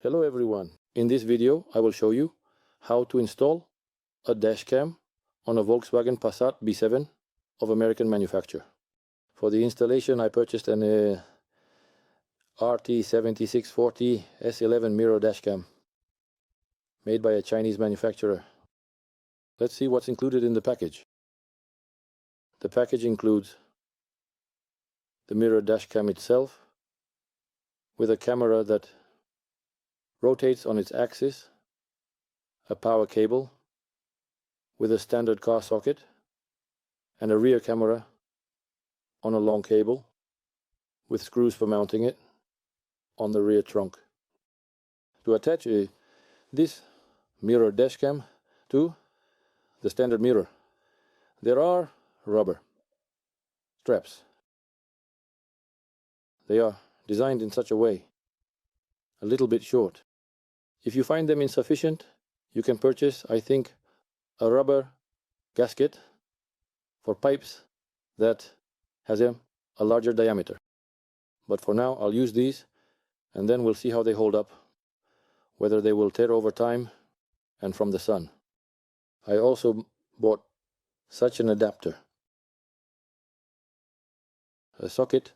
Hello everyone. In this video I will show you how to install a dash cam on a Volkswagen Passat B7 of American manufacture. For the installation I purchased an RT7640 S11 mirror dash cam made by a Chinese manufacturer. Let's see what's included in the package. The package includes the mirror dash cam itself with a camera that rotates on its axis, a power cable with a standard car socket, and a rear camera on a long cable with screws for mounting it on the rear trunk. To attach this mirror dashcam to the standard mirror, there are rubber straps. They are designed in such a way, a little bit short. If you find them insufficient, you can purchase, I think, a rubber gasket for pipes that has a larger diameter. But for now I'll use these, and then we'll see how they hold up, whether they will tear over time and from the sun. I also bought such an adapter, a socket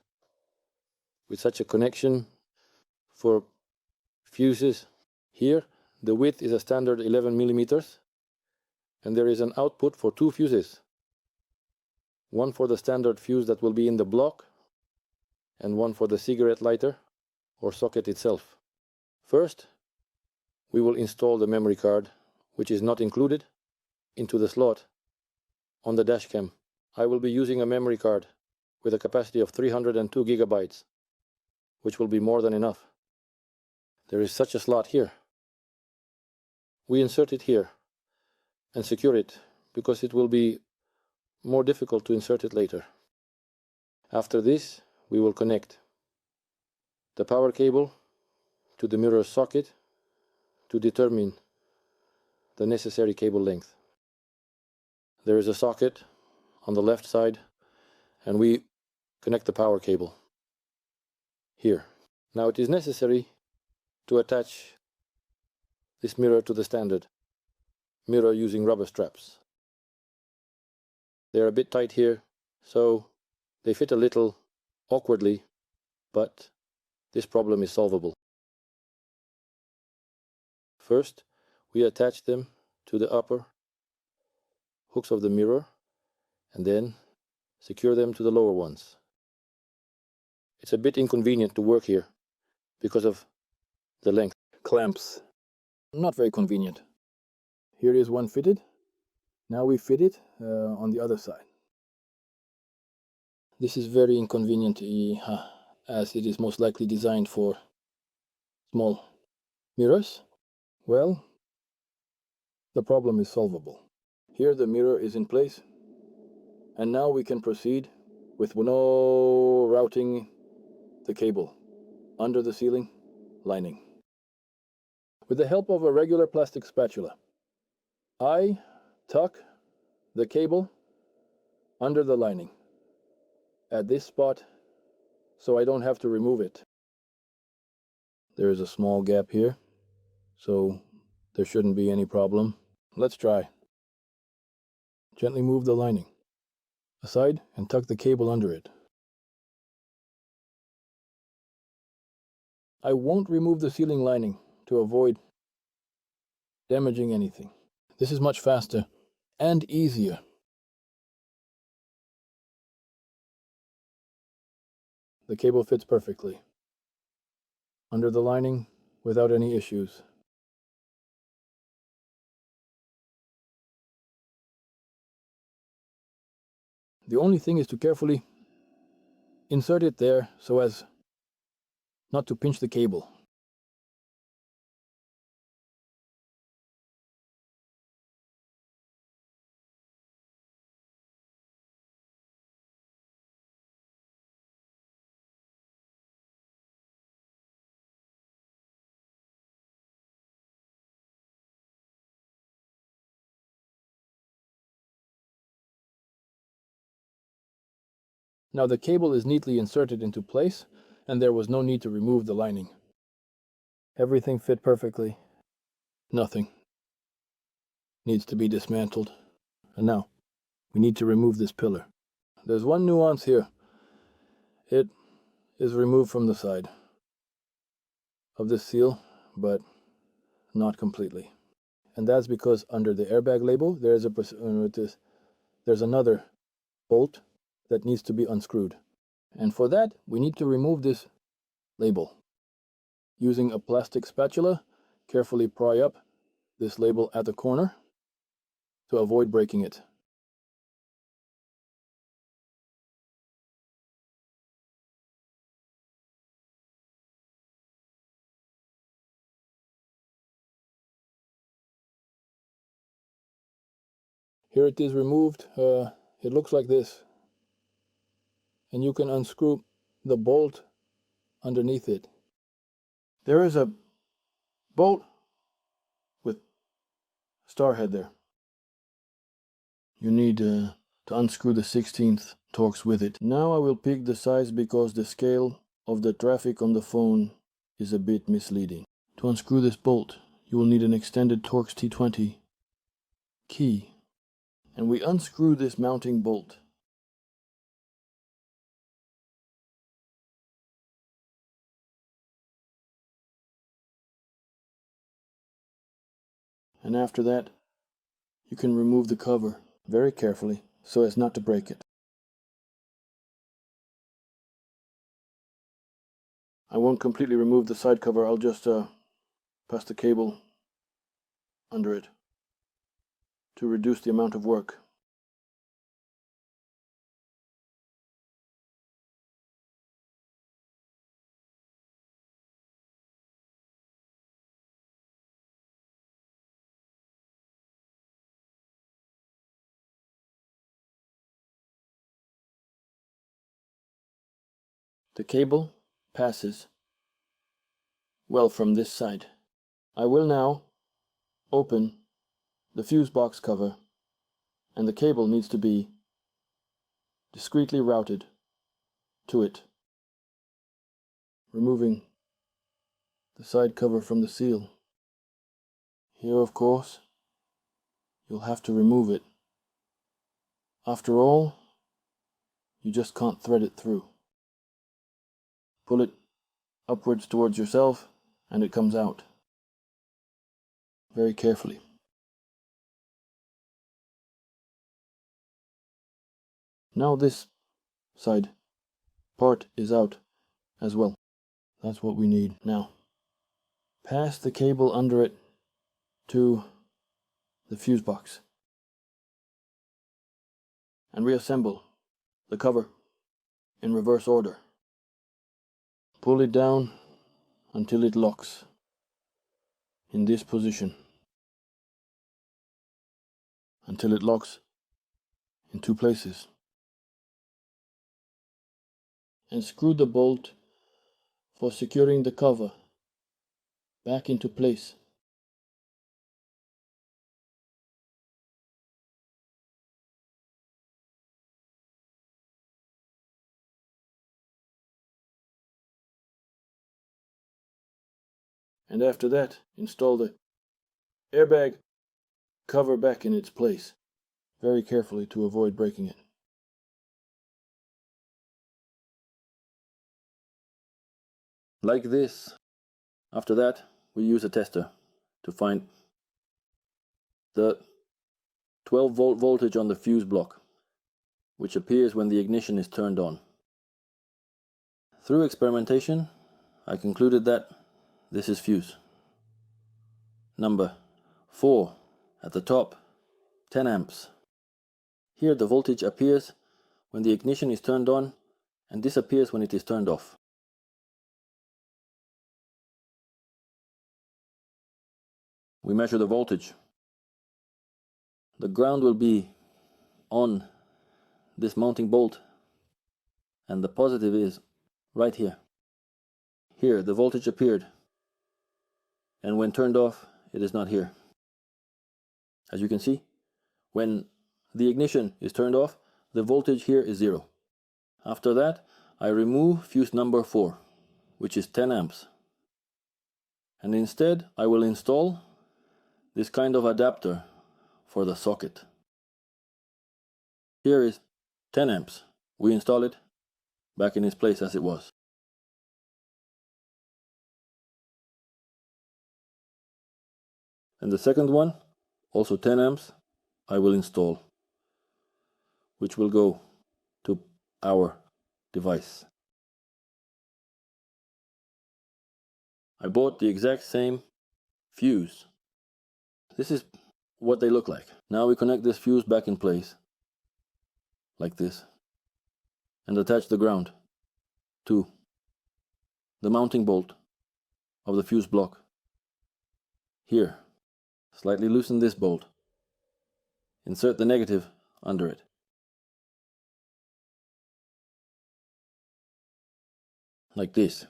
with such a connection for fuses. Here the width is a standard 11 millimeters, and there is an output for two fuses, one for the standard fuse that will be in the block and one for the cigarette lighter or socket itself. First we will install the memory card, which is not included, into the slot on the dashcam. I will be using a memory card with a capacity of 302 gigabytes, which will be more than enough. There is such a slot here. We insert it here and secure it because it will be more difficult to insert it later. After this, we will connect the power cable to the mirror socket to determine the necessary cable length. There is a socket on the left side, and we connect the power cable here. Now it is necessary to attach this mirror to the standard mirror using rubber straps. They are a bit tight here, so they fit a little awkwardly, but this problem is solvable. First, we attach them to the upper hooks of the mirror and then secure them to the lower ones. It's a bit inconvenient to work here because of the length. Clamps. Not very convenient. Here is one fitted. Now we fit it on the other side. This is very inconvenient as it is most likely designed for small mirrors. Well, the problem is solvable. Here the mirror is in place, and now we can proceed with no routing the cable under the ceiling lining. With the help of a regular plastic spatula, I tuck the cable under the lining at this spot so I don't have to remove it. There is a small gap here, so there shouldn't be any problem. Let's try. Gently move the lining aside and tuck the cable under it. I won't remove the ceiling lining to avoid damaging anything. This is much faster and easier. The cable fits perfectly under the lining without any issues. The only thing is to carefully insert it there so as not to pinch the cable. Now the cable is neatly inserted into place, and there was no need to remove the lining. Everything fit perfectly. Nothing needs to be dismantled. And now, we need to remove this pillar. There's one nuance here. It is removed from the side of this seal, but not completely. And that's because under the airbag label, there's another bolt that needs to be unscrewed. And for that, we need to remove this label. Using a plastic spatula, carefully pry up this label at the corner to avoid breaking it. Here it is removed. It looks like this. And you can unscrew the bolt underneath it. There is a bolt with star head there. You need to unscrew the 16th Torx with it. Now I will pick the size because the scale of the traffic on the phone is a bit misleading. To unscrew this bolt, you will need an extended Torx T20 key. And we unscrew this mounting bolt. And after that, you can remove the cover very carefully so as not to break it. I won't completely remove the side cover, I'll just pass the cable under it to reduce the amount of work. The cable passes well from this side. I will now open the fuse box cover, and the cable needs to be discreetly routed to it, removing the side cover from the seal. Here, of course, you'll have to remove it. After all, you just can't thread it through. Pull it upwards towards yourself and it comes out. Very carefully. Now this side part is out as well. That's what we need. Now, pass the cable under it to the fuse box and reassemble the cover in reverse order. Pull it down until it locks in this position, until it locks in two places, and screw the bolt for securing the cover back into place. And after that, install the airbag cover back in its place, very carefully to avoid breaking it. Like this. After that, we use a tester to find the 12-volt voltage on the fuse block, which appears when the ignition is turned on. Through experimentation, I concluded that this is fuse number 4 at the top, 10 amps. Here the voltage appears when the ignition is turned on and disappears when it is turned off. We measure the voltage. The ground will be on this mounting bolt and the positive is right here. Here the voltage appeared, and when turned off it is not here. As you can see, when the ignition is turned off, the voltage here is 0. After that, I remove fuse number 4, which is 10 amps. And instead I will install this kind of adapter for the socket. Here is 10 amps. We install it back in its place as it was. And the second one, also 10 amps, I will install, which will go to our device. I bought the exact same fuse. This is what they look like. Now we connect this fuse back in place, like this, and attach the ground to the mounting bolt of the fuse block. Here, slightly loosen this bolt. Insert the negative under it. Like this.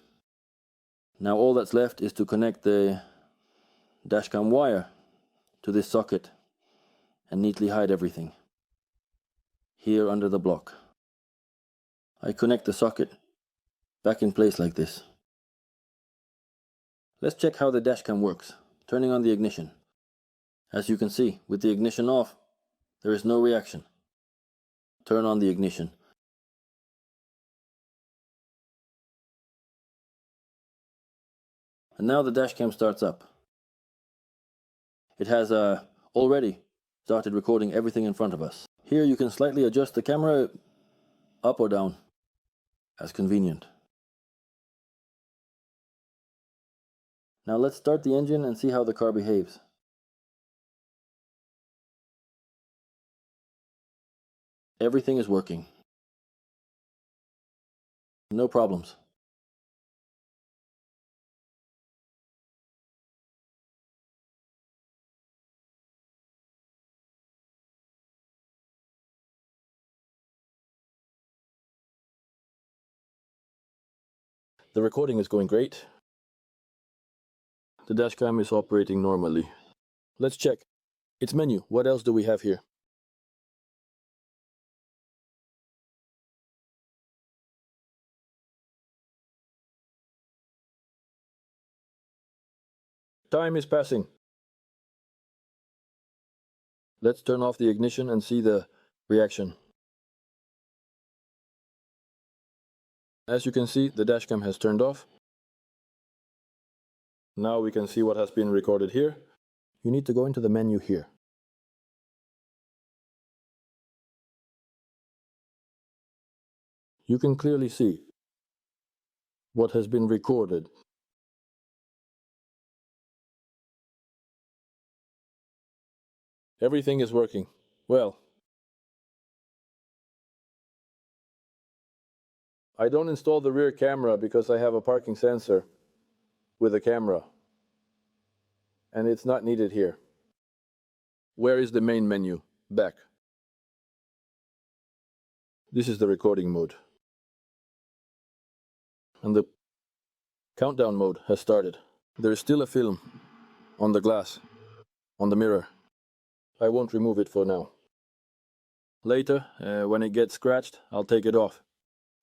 Now all that's left is to connect the dashcam wire to this socket and neatly hide everything here under the block. I connect the socket back in place like this. Let's check how the dashcam works, turning on the ignition. As you can see, with the ignition off, there is no reaction. Turn on the ignition. And now the dashcam starts up. It has already started recording everything in front of us. Here you can slightly adjust the camera up or down, as convenient. Now let's start the engine and see how the car behaves. Everything is working. No problems. The recording is going great. The dashcam is operating normally. Let's check its menu. What else do we have here? Time is passing. Let's turn off the ignition and see the reaction. As you can see, the dashcam has turned off. Now we can see what has been recorded here. You need to go into the menu here. You can clearly see what has been recorded. Everything is working well. I don't install the rear camera because I have a parking sensor with a camera, and it's not needed here. Where is the main menu? Back. This is the recording mode. And the countdown mode has started. There is still a film on the glass, on the mirror. I won't remove it for now. Later, when it gets scratched, I'll take it off.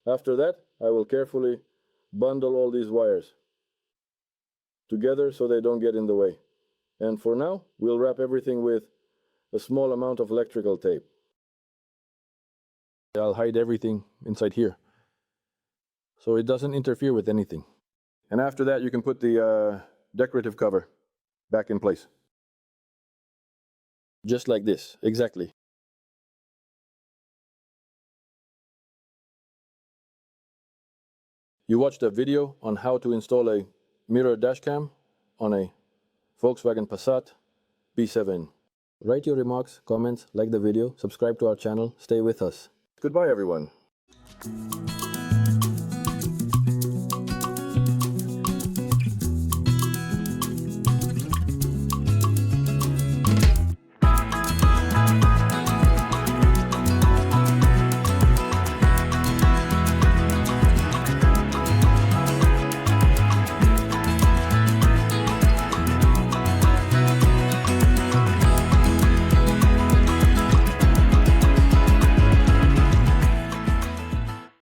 After that, I will carefully bundle all these wires together so they don't get in the way. And for now, we'll wrap everything with a small amount of electrical tape. I'll hide everything inside here so it doesn't interfere with anything. And after that, you can put the decorative cover back in place. Just like this, exactly. You watched a video on how to install a mirror dashcam on a Volkswagen Passat B7. Write your remarks, comments, like the video, subscribe to our channel, stay with us. Goodbye everyone.